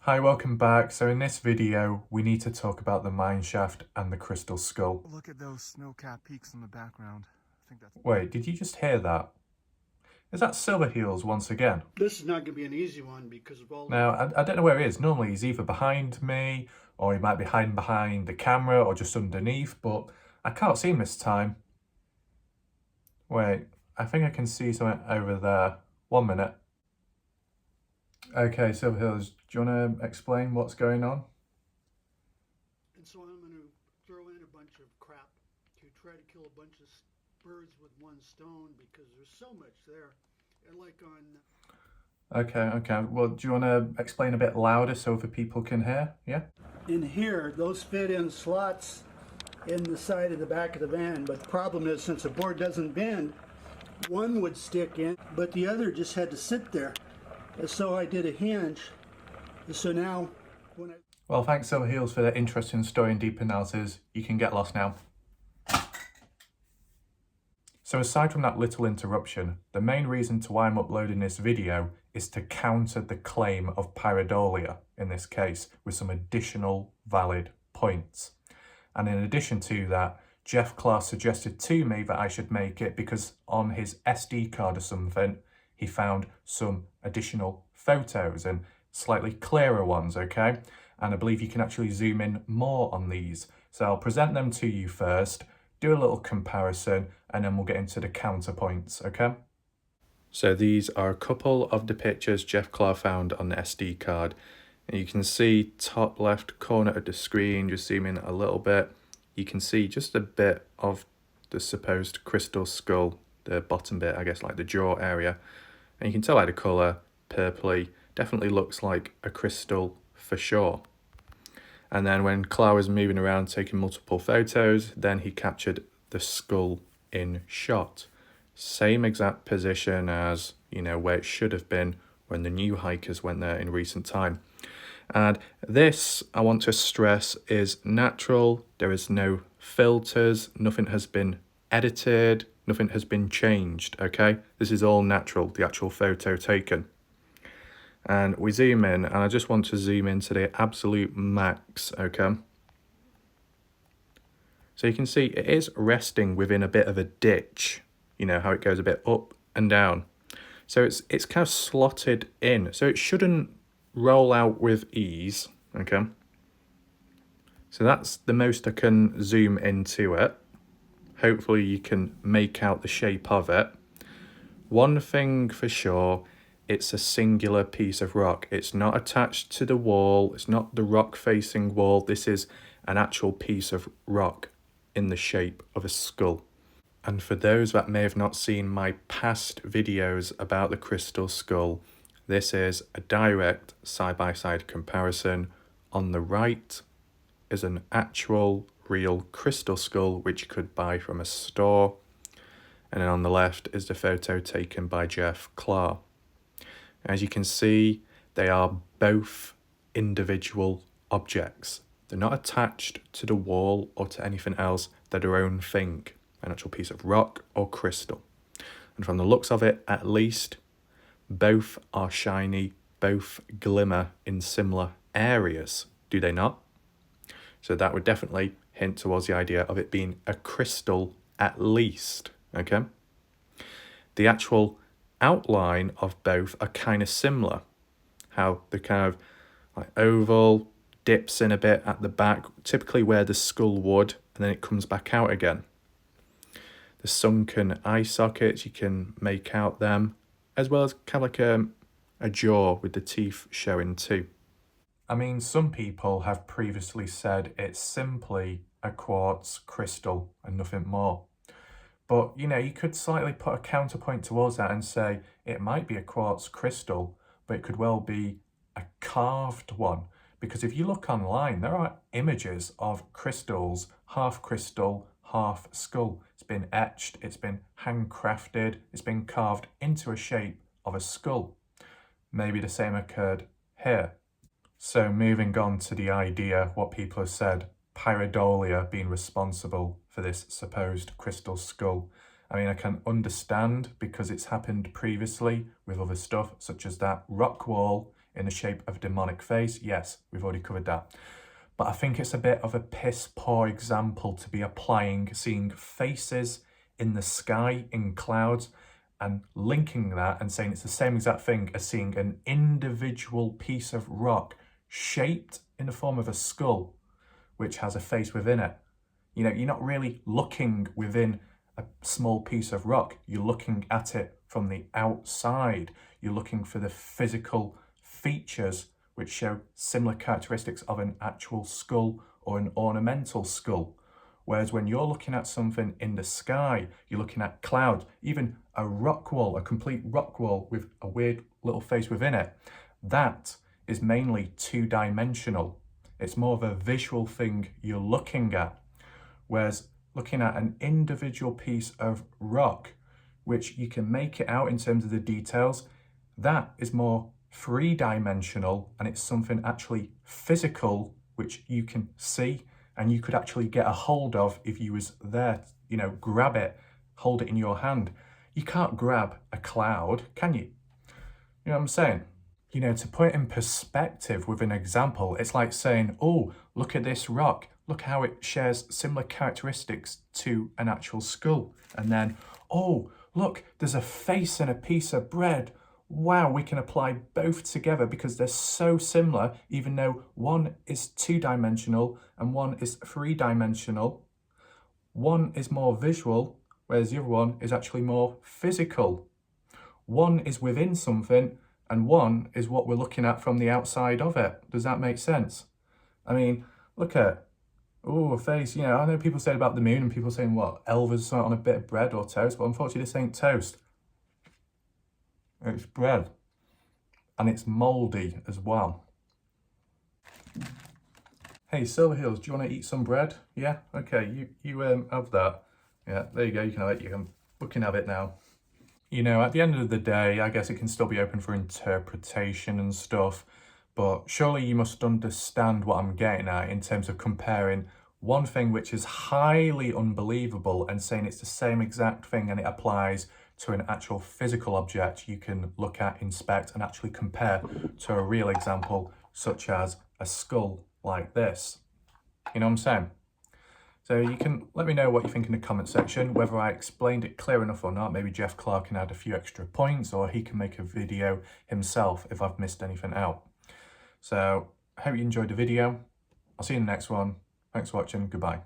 Hi, welcome back. So in this video, we need to talk about the mineshaft and the crystal skull. Look at those snow-capped peaks in the background. I think that's... Wait, did you just hear that? Is that Silverheels once again? This is not going to be an easy one because of all... Now, I don't know where he is. Normally he's either behind me, or he might be hiding behind the camera, or just underneath, but I can't see him this time. Wait, I think I can see something over there. 1 minute. Okay, Silverheels, do you want to explain what's going on? And so I'm going to throw in a bunch of crap to try to kill a bunch of birds with one stone because there's so much there. And like on... Okay. Well, do you want to explain a bit louder so other people can hear? Yeah? In here, those fit in slots in the side of the back of the van. But the problem is, since the board doesn't bend, one would stick in, but the other just had to sit there. And so I did a hinge. So now, when I... Well, thanks Silverheels for that interesting story and deep analysis. You can get lost now. So aside from that little interruption, the main reason to why I'm uploading this video is to counter the claim of Pareidolia, in this case, with some additional valid points. And in addition to that, Jeff Clark suggested to me that I should make it because on his SD card or something, he found some additional photos and slightly clearer ones, okay? And I believe you can actually zoom in more on these. So I'll present them to you first, do a little comparison, and then we'll get into the counterpoints, okay? So these are a couple of the pictures Jeff Clark found on the SD card. And you can see top left corner of the screen, just zoom in a little bit. You can see just a bit of the supposed crystal skull, the bottom bit, I guess, like the jaw area. And you can tell by the colour, purpley, definitely looks like a crystal for sure. And then when Clark was moving around taking multiple photos, then he captured the skull in shot. Same exact position as, you know, where it should have been when the new hikers went there in recent time. And this, I want to stress, is natural. There is no filters, nothing has been edited, nothing has been changed, okay? This is all natural, the actual photo taken. And we zoom in, and I just want to zoom in to the absolute max, okay? So you can see it is resting within a bit of a ditch, you know, how it goes a bit up and down. So it's kind of slotted in, so it shouldn't roll out with ease, okay? So that's the most I can zoom into it. Hopefully you can make out the shape of it. One thing for sure, it's a singular piece of rock. It's not attached to the wall. It's not the rock facing wall. This is an actual piece of rock in the shape of a skull. And for those that may have not seen my past videos about the crystal skull, this is a direct side-by-side comparison. On the right is an actual real crystal skull which you could buy from a store, and then on the left is the photo taken by Jeff Clark. As you can see, they are both individual objects. They're not attached to the wall or to anything else. They're their own thing, an actual piece of rock or crystal. And from the looks of it, at least, both are shiny, both glimmer in similar areas, do they not? So that would definitely hint towards the idea of it being a crystal at least, okay? The actual outline of both are kind of similar. How the kind of like oval dips in a bit at the back, typically where the skull would, and then it comes back out again. The sunken eye sockets, you can make out them, as well as kind of like a jaw with the teeth showing too. I mean, some people have previously said it's simply a quartz crystal and nothing more. But, you know, you could slightly put a counterpoint towards that and say it might be a quartz crystal, but it could well be a carved one. Because if you look online, there are images of crystals, half crystal, half skull. It's been etched, it's been handcrafted, it's been carved into a shape of a skull. Maybe the same occurred here. So moving on to the idea, what people have said, Pareidolia being responsible for this supposed crystal skull. I mean, I can understand because it's happened previously with other stuff, such as that rock wall in the shape of a demonic face. Yes, we've already covered that. But I think it's a bit of a piss poor example to be applying, seeing faces in the sky, in clouds, and linking that and saying it's the same exact thing as seeing an individual piece of rock shaped in the form of a skull, which has a face within it. You know, you're not really looking within a small piece of rock. You're looking at it from the outside. You're looking for the physical features which show similar characteristics of an actual skull or an ornamental skull. Whereas when you're looking at something in the sky, you're looking at clouds, even a rock wall, a complete rock wall with a weird little face within it, that is mainly two-dimensional. It's more of a visual thing you're looking at. Whereas looking at an individual piece of rock, which you can make it out in terms of the details, that is more three-dimensional, and it's something actually physical, which you can see and you could actually get a hold of if you was there, you know, grab it, hold it in your hand. You can't grab a cloud, can you? You know what I'm saying? You know, to put it in perspective with an example, it's like saying, oh, look at this rock. Look how it shares similar characteristics to an actual skull. And then, oh, look, there's a face and a piece of bread. Wow, we can apply both together because they're so similar, even though one is two-dimensional and one is three-dimensional. One is more visual, whereas the other one is actually more physical. One is within something, and one is what we're looking at from the outside of it. Does that make sense? I mean, look at, oh, a face. You know, I know people say about the moon and people saying, what, Elvis on a bit of bread or toast, but unfortunately this ain't toast. It's bread. And it's mouldy as well. Hey, Silverheels, do you want to eat some bread? Yeah? Okay, you have that. Yeah, there you go, you can have it. You can have it now. You know, at the end of the day, I guess it can still be open for interpretation and stuff, but surely you must understand what I'm getting at in terms of comparing one thing which is highly unbelievable and saying it's the same exact thing and it applies to an actual physical object you can look at, inspect, and actually compare to a real example, such as a skull like this. You know what I'm saying? So you can let me know what you think in the comment section, whether I explained it clear enough or not. Maybe Jeff Clark can add a few extra points, or he can make a video himself if I've missed anything out. So I hope you enjoyed the video. I'll see you in the next one. Thanks for watching. Goodbye.